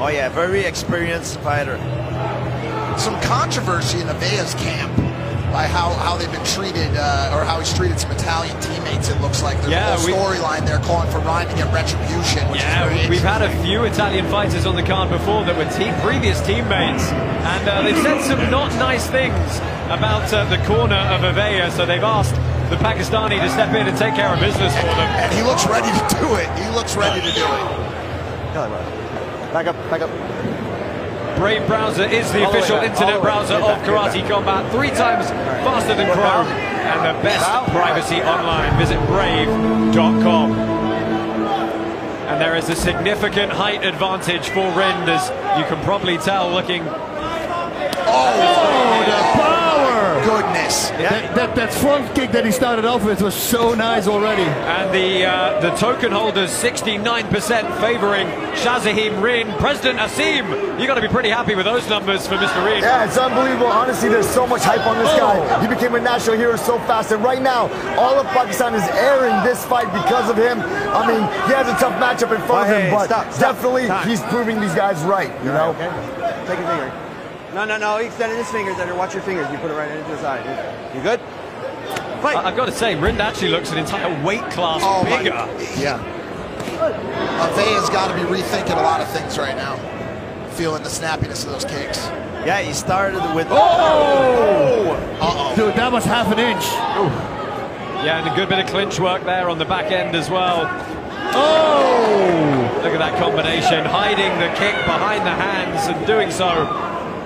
Oh yeah, very experienced fighter. Some controversy in Avea's camp by how they've been treated, or how he's treated some Italian teammates. It looks like there's a whole storyline there calling for Ryan to get retribution. Which is we've had a few Italian fighters on the card before that were previous teammates, and they've said some not nice things about the corner of Avea, so they've asked the Pakistani to step in and take care of business for them. And he looks ready to do it. He looks ready to do it. Back up, back up. Brave Browser is the official internet browser of Karate Combat, 3 times faster than Chrome, and the best privacy online. Visit brave.com. And there is a significant height advantage for Rind, as you can probably tell looking. Oh, the power! Goodness. That front kick that he started off with was so nice already. And the token holders 69% favoring Shazahim Rind. President Asim, you got to be pretty happy with those numbers for Mr. Rind. Yeah, it's unbelievable. Honestly, there's so much hype on this guy. He became a national hero so fast, and right now, all of Pakistan is airing this fight because of him. I mean, he has a tough matchup in front of him, but definitely he's proving these guys right, you know? Okay. Take a finger. No, he extended his fingers under. Watch your fingers. You put it right into the side. You good? Fight. I've got to say, Rind actually looks an entire weight class bigger. Yeah. Avea's got to be rethinking a lot of things right now. Feeling the snappiness of those kicks. Yeah, he started with... Dude, that was half an inch. Yeah, and a good bit of clinch work there on the back end as well. Look at that combination, hiding the kick behind the hands and doing so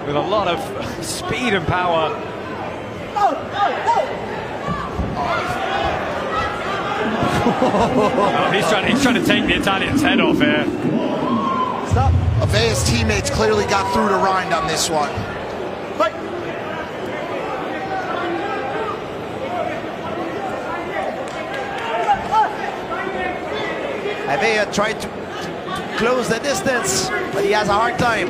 with a lot of speed and power. He's trying to take the Italian's head off here. Stop. Avea's teammates clearly got through to Rind on this one. Fight. Avea tried to close the distance, but he has a hard time.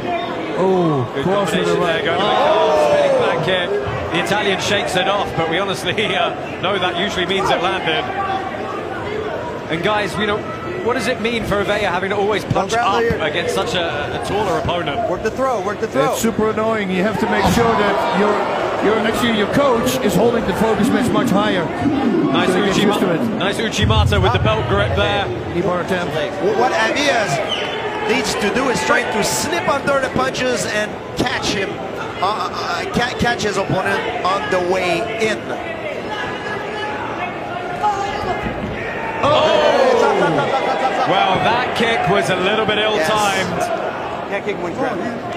Good combination there, going spinning back kick. The Italian shakes it off, but we honestly know that usually means it landed. And guys, you know, what does it mean for Avea having to always punch up against such a taller opponent? Work the throw, work the throw. It's super annoying. You have to make sure that your coach is holding the focus much higher. Nice Uchimata with the belt grip there. What Avea needs to do is trying to slip under the punches and catch him, catch his opponent on the way in. Well, that kick was a little bit ill-timed. Can't kick when grabbed. No.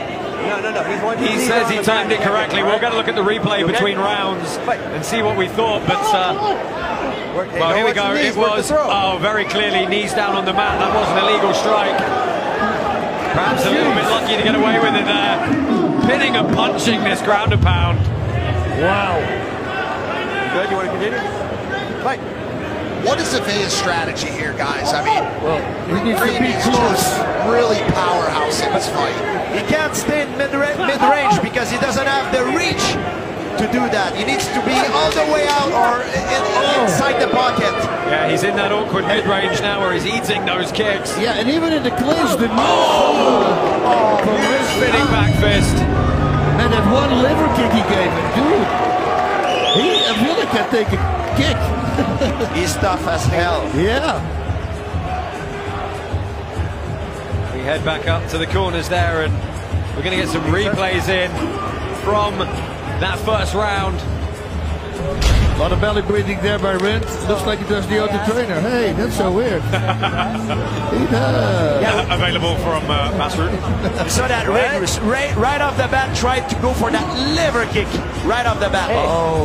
He says he timed it correctly. We're going to look at the replay between rounds and see what we thought, but well, here we go. It was very clearly knees down on the mat. That was an illegal strike. Perhaps a little bit lucky to get away with it there. Pinning and punching this ground and pound. Wow. Good, you want to continue? Fight. What is Avea's strategy here, guys? I mean, he needs to be close. Really powerhouse in this fight. He can't stay in mid-range because he doesn't have the reach to do that. He needs to be all the way out or inside the pocket. Yeah, he's in that awkward mid-range now where he's eating those kicks. Yeah, and even in the clinch, the spinning back fist. And that one liver kick he gave him, dude. He really can take a kick. He's tough as hell. Yeah. We head back up to the corners there, and we're going to get some replays in from that first round. A lot of belly breathing there by Rind. Looks like he does the other trainer. Hey, that's so weird. He does. Yeah, available from Masroor. You saw that right off the bat, tried to go for that liver kick right off the bat.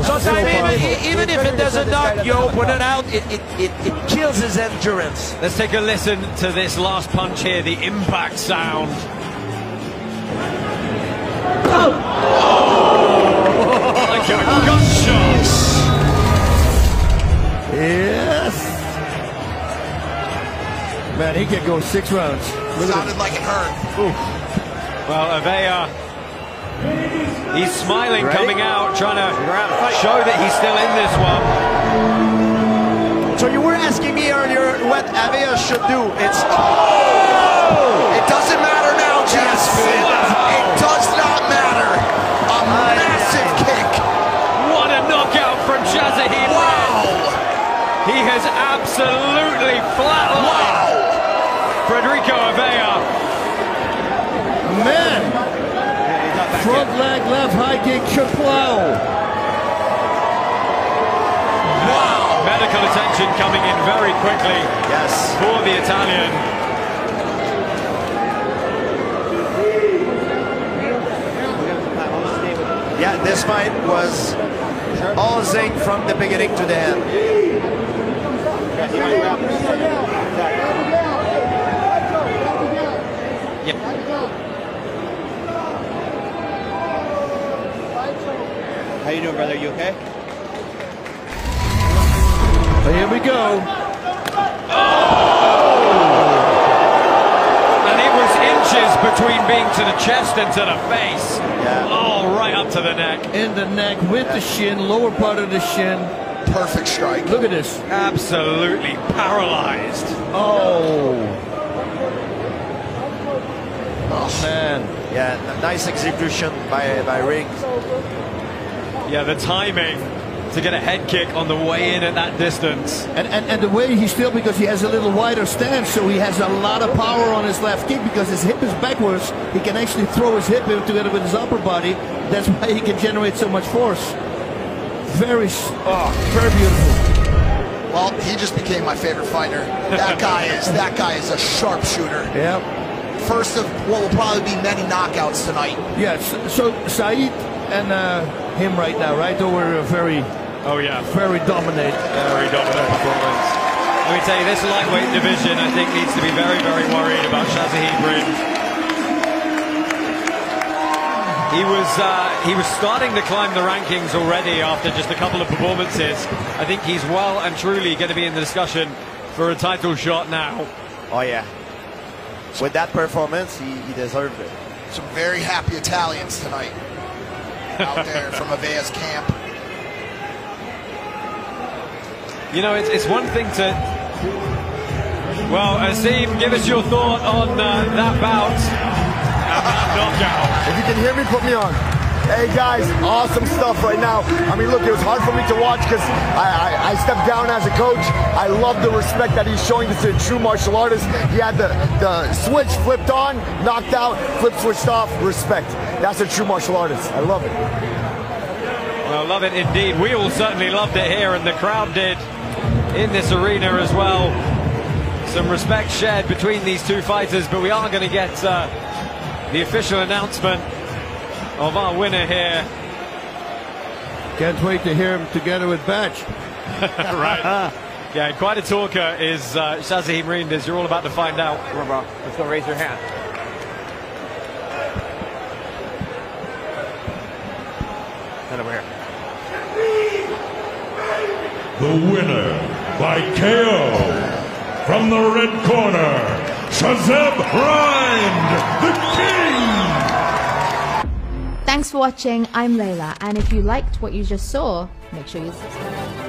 Sometimes even if it doesn't knock your opponent out, it kills his endurance. Let's take a listen to this last punch here, the impact sound. Like a gunshot. Yes. Man, he can go 6 rounds. Sounded like it hurt. Well, Avea, he's smiling coming out, trying to show that he's still in this one. So you were asking me earlier what Avea should do. It doesn't matter now, Chaz. Rodrigo Avea. Man! Front leg left high kick, Chaplau. Wow! Medical attention coming in very quickly. Yes. For the Italian. Yeah, this fight was all zinc from the beginning to the end. Yep. How you doing, brother? You okay? Well, here we go. And it was inches between being to the chest and to the face. Yeah. Oh, right up to the neck. In the neck with the shin, lower part of the shin. Perfect strike. Look at this. Absolutely paralyzed. Oh. Oh, man. Yeah, nice execution by Ring. Yeah, the timing to get a head kick on the way in at that distance. And the way he still, because he has a little wider stance, so he has a lot of power on his left kick because his hip is backwards. He can actually throw his hip in together with his upper body. That's why he can generate so much force. Very beautiful. Well, he just became my favorite fighter. That guy is a sharpshooter. Yeah. First of what will probably be many knockouts tonight. Yes. So Saeed and him right now, right? They were very dominant. Very dominant performance. Let me tell you, this lightweight division, I think, needs to be very, very worried about Shazahid Ring. He was starting to climb the rankings already after just a couple of performances. I think he's well and truly going to be in the discussion for a title shot now. Oh yeah. With that performance, he deserved it. Some very happy Italians tonight out there from Avea's camp. You know, it's one thing to... Well, Azeem, give us your thought on that bout and that knockout. If you can hear me, put me on. Hey guys, awesome stuff right now. I mean, look, it was hard for me to watch because I stepped down as a coach. I love the respect that he's showing to a true martial artist. He had the switch flipped on, knocked out, flip switched off, respect. That's a true martial artist. I love it. Well, love it indeed. We all certainly loved it here, and the crowd did in this arena as well. Some respect shared between these two fighters, but we are going to get the official announcement of our winner here. Can't wait to hear him together with Batch. Right. Yeah, quite a talker is Shazahid Ring. You're all about to find out. Come on, bro. Let's go raise your hand. Stand over here. The winner by KO from the red corner, Shazahid Ring, the King. Thanks for watching. I'm Layla, and if you liked what you just saw, make sure you subscribe.